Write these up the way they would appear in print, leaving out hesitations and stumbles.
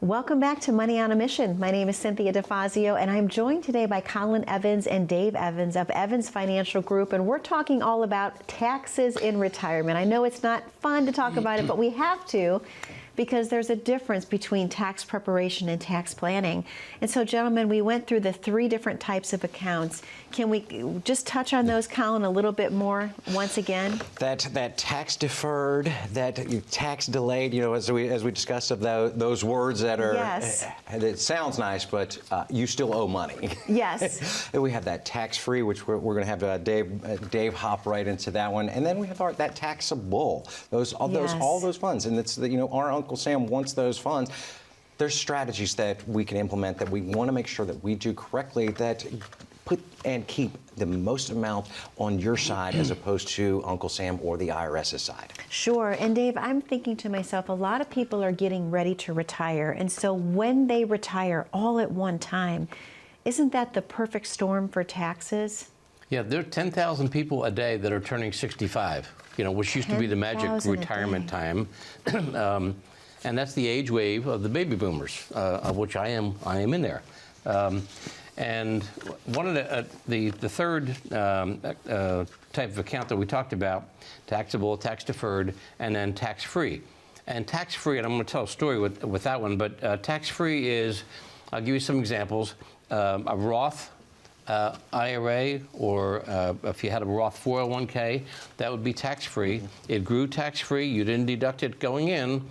Welcome back to Money on a Mission. My name is Cynthia DeFazio, and I'm joined today by Colin Evans and Dave Evans of Evans Financial Group, and we're talking all about taxes in retirement. I know it's not fun to talk about it, but we have to, because there's a difference between tax preparation and tax planning. And so, gentlemen, we went through the 3 different types of accounts. Can we just touch on those, Colin, a little bit more once again? That tax deferred, that tax delayed, as we discussed of those words that are, yes. It sounds nice, but you still owe money. Yes. And we have that tax free, which we're going to have Dave hop right into that one. And then we have that taxable, all those funds. And it's, our Uncle Sam wants those funds. There's strategies that we can implement that we want to make sure that we do correctly, that put and keep the most amount on your side as opposed to Uncle Sam or the IRS's side. Sure. And Dave, I'm thinking to myself, a lot of people are getting ready to retire. And so when they retire all at one time, isn't that the perfect storm for taxes? Yeah, there are 10,000 people a day that are turning 65, which used to be the magic retirement time. And that's the age wave of the baby boomers, of which I am in there. And one of the third type of account that we talked about, taxable, tax deferred, and then tax free. And tax free, and I'm going to tell a story with that one, but tax free is, I'll give you some examples, a Roth IRA, or if you had a Roth 401k, that would be tax free. It grew tax free. You didn't deduct it going in.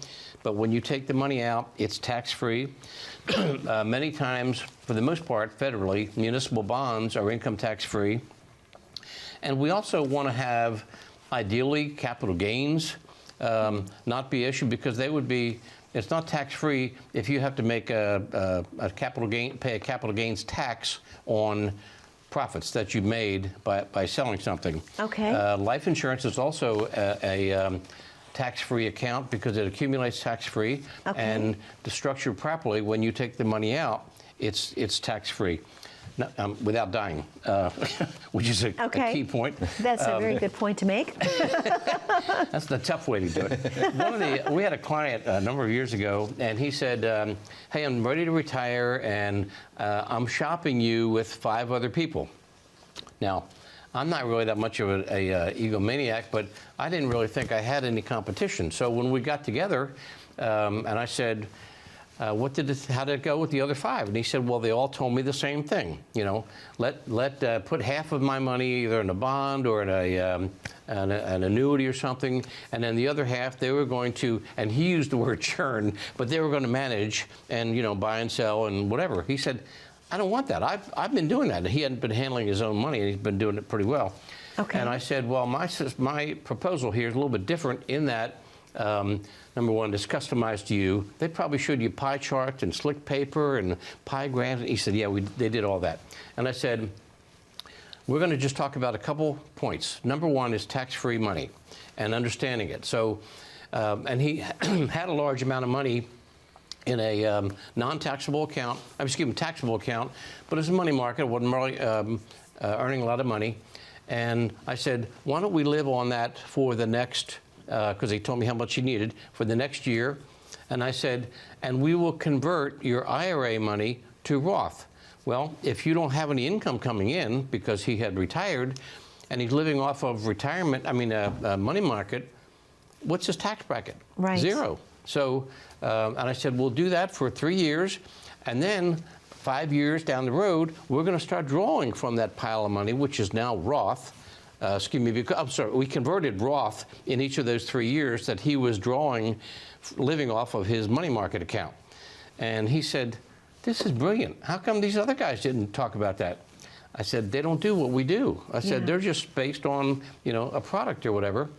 But when you take the money out, it's tax-free. Many times, for the most part, federally, municipal bonds are income tax-free. And we also want to have, ideally, capital gains not be issued, because they would be, it's not tax-free if you have to make a capital gain, pay a capital gains tax on profits that you made by selling something. Okay. Life insurance is also a tax-free account because it accumulates tax-free, and to structure properly, when you take the money out, it's tax-free without dying, which is a key point. That's a very good point to make. That's the tough way to do it. We had a client a number of years ago, and he said, hey, I'm ready to retire, and I'm shopping you with 5 other people. Now, I'm not really that much of a egomaniac, but I didn't really think I had any competition. So when we got together, and I said, how did it go with the other 5? And he said, well, they all told me the same thing. Put half of my money either in a bond or in an annuity or something, and then the other half they were going to, and he used the word churn, but they were going to manage and buy and sell and whatever. He said, I don't want that. I've been doing that. He hadn't been handling his own money, and he's been doing it pretty well. Okay. And I said, well, my proposal here is a little bit different in that, number one, it's customized to you. They probably showed you pie charts and slick paper and pie graphs. And he said, yeah, they did all that. And I said, we're going to just talk about a couple points. Number one is tax-free money and understanding it. So, and he had a large amount of money in a non-taxable account, taxable account, but it's a money market. It wasn't really earning a lot of money. And I said, why don't we live on that for the next, because he told me how much he needed, for the next year. And I said, and we will convert your IRA money to Roth. Well, if you don't have any income coming in because he had retired and he's living off of retirement, money market, what's his tax bracket? Right. 0. So, and I said, we'll do that for 3 years, and then 5 years down the road, we're going to start drawing from that pile of money, which is now Roth. We converted Roth in each of those 3 years that he was drawing, living off of his money market account. And he said, this is brilliant. How come these other guys didn't talk about that? I said, they don't do what we do. I said, they're just based on, a product or whatever.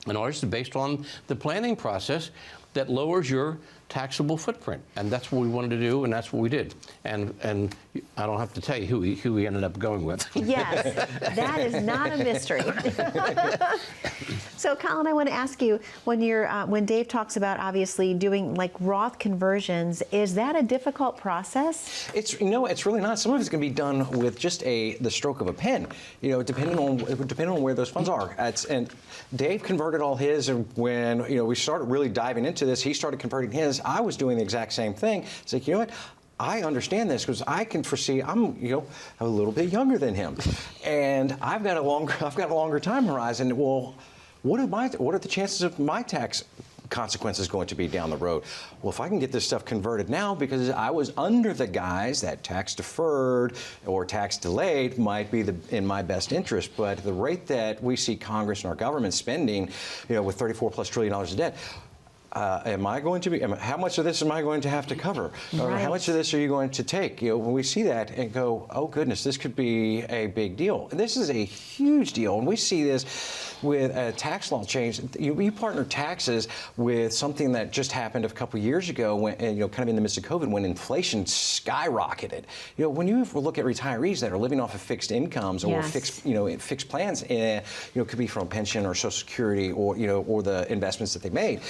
And ours is based on the planning process that lowers your taxable footprint. And that's what we wanted to do, and that's what we did. And I don't have to tell you who we ended up going with. Yes, that is not a mystery. So, Colin, I want to ask you, when Dave talks about obviously doing like Roth conversions, is that a difficult process? It's really not. Some of it's going to be done with just the stroke of a pen. Depending on where those funds are. And Dave converted all his, and when we started really diving into this, he started converting his. I was doing the exact same thing. It's like, you know what? I understand this because I can foresee I'm a little bit younger than him, and I've got a longer time horizon. Well, what are the chances of my tax consequences going to be down the road? Well, if I can get this stuff converted now, because I was under the guise that tax deferred or tax delayed might be in my best interest, but the rate that we see Congress and our government spending, with $34+ trillion of debt. How much of this am I going to have to cover? Or how much of this are you going to take? When we see that and go, oh goodness, this could be a big deal. This is a huge deal. And we see this with a tax law change. You partner taxes with something that just happened a couple years ago when, kind of in the midst of COVID, when inflation skyrocketed. When you look at retirees that are living off of fixed incomes or fixed plans, could be from a pension or Social Security or the investments that they made.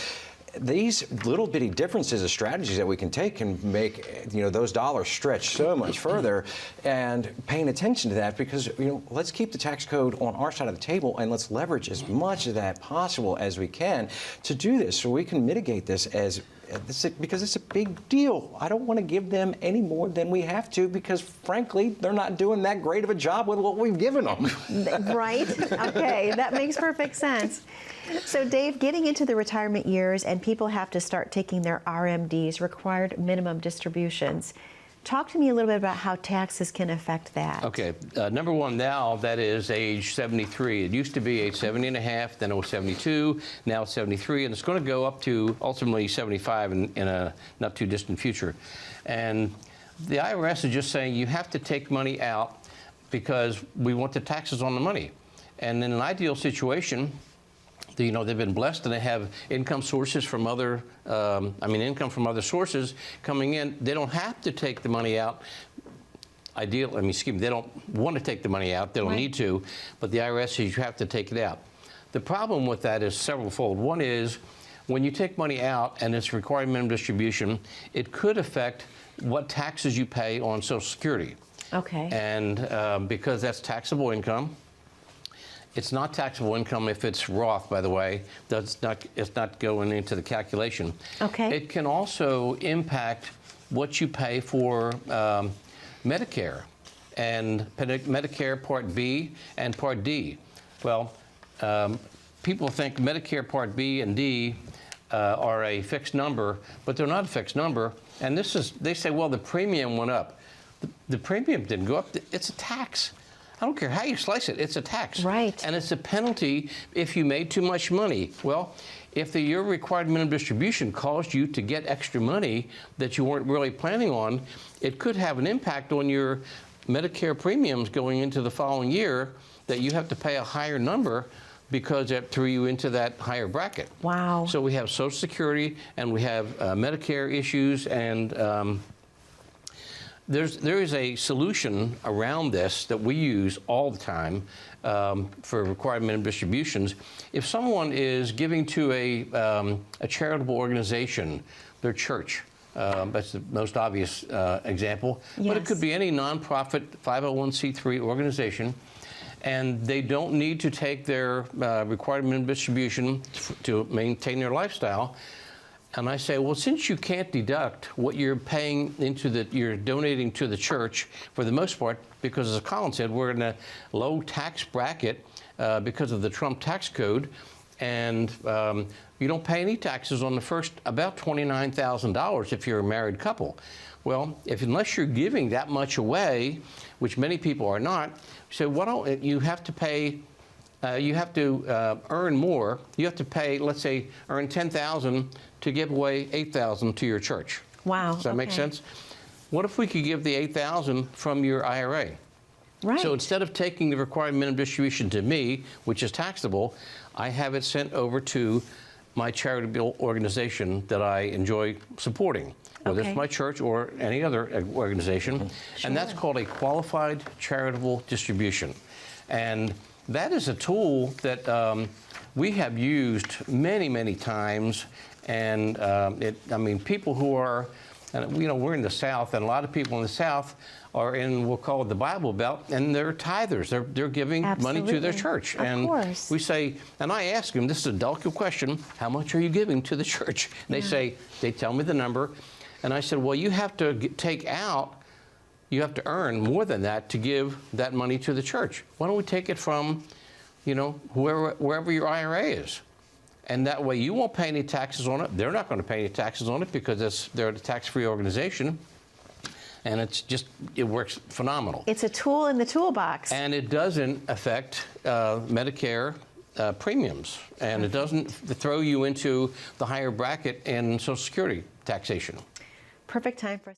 These little bitty differences of strategies that we can take can make those dollars stretch so much further, and paying attention to that, because let's keep the tax code on our side of the table and let's leverage as much of that possible as we can to do this, so we can mitigate this because it's a big deal. I don't want to give them any more than we have to, because frankly, they're not doing that great of a job with what we've given them. Right? Okay, that makes perfect sense. So Dave, getting into the retirement years and people have to start taking their RMDs, required minimum distributions. Talk to me a little bit about how taxes can affect that. Okay, number one, now that is age 73. It used to be age 70 and a half, then it was 72, now it's 73, and it's going to go up to ultimately 75 in a not too distant future. And the IRS is just saying you have to take money out because we want the taxes on the money. And in an ideal situation, they've been blessed and they have income sources from other, income from other sources coming in. They don't have to take the money out. They don't want to take the money out. They don't need to, but the IRS says you have to take it out. The problem with that is severalfold. One is when you take money out and it's required minimum distribution, it could affect what taxes you pay on Social Security. Okay. And because that's taxable income. It's not taxable income if it's Roth, by the way. It's not going into the calculation. Okay. It can also impact what you pay for Medicare and Medicare Part B and Part D. Well, people think Medicare Part B and D are a fixed number, but they're not a fixed number. And they say, well, the premium went up. The premium didn't go up. It's a tax. I don't care how you slice it, it's a tax. Right. And it's a penalty if you made too much money. Well, if your required minimum distribution caused you to get extra money that you weren't really planning on, it could have an impact on your Medicare premiums going into the following year, that you have to pay a higher number because it threw you into that higher bracket. Wow. So we have Social Security and we have Medicare issues, and there is a solution around this that we use all the time for required minimum distributions. If someone is giving to a charitable organization, their church, that's the most obvious example, yes. But it could be any nonprofit 501c3 organization, and they don't need to take their required minimum distribution to maintain their lifestyle. And I say, well, since you can't deduct what you're paying you're donating to the church for the most part, because as Colin said, we're in a low tax bracket because of the Trump tax code, and you don't pay any taxes on the first about $29,000 if you're a married couple. Well, unless you're giving that much away, which many people are not, so you have to pay. You have to earn more. You have to pay, let's say, earn $10,000 to give away $8,000 to your church. Wow. Does that make sense? What if we could give the $8,000 from your IRA? Right. So instead of taking the required minimum distribution to me, which is taxable, I have it sent over to my charitable organization that I enjoy supporting, whether Okay. it's my church or any other organization, and that's called a qualified charitable distribution. And that is a tool that we have used many, many times, and I mean, people who are, and, you know, we're in the South, and a lot of people in the South are in, we'll call it the Bible Belt, and they're tithers. They're giving money to their Absolutely. church. Of And course. we say, and I ask them, this is a delicate question, how much are you giving to the church? And they say, they tell me the number, and I said, well, you have to take out, you have to earn more than that to give that money to the church. Why don't we take it from, you know, wherever your IRA is? And that way you won't pay any taxes on it. They're not going to pay any taxes on it because they're a tax-free organization. And it works phenomenal. It's a tool in the toolbox. And it doesn't affect Medicare premiums. And it doesn't throw you into the higher bracket in Social Security taxation. Perfect time for us.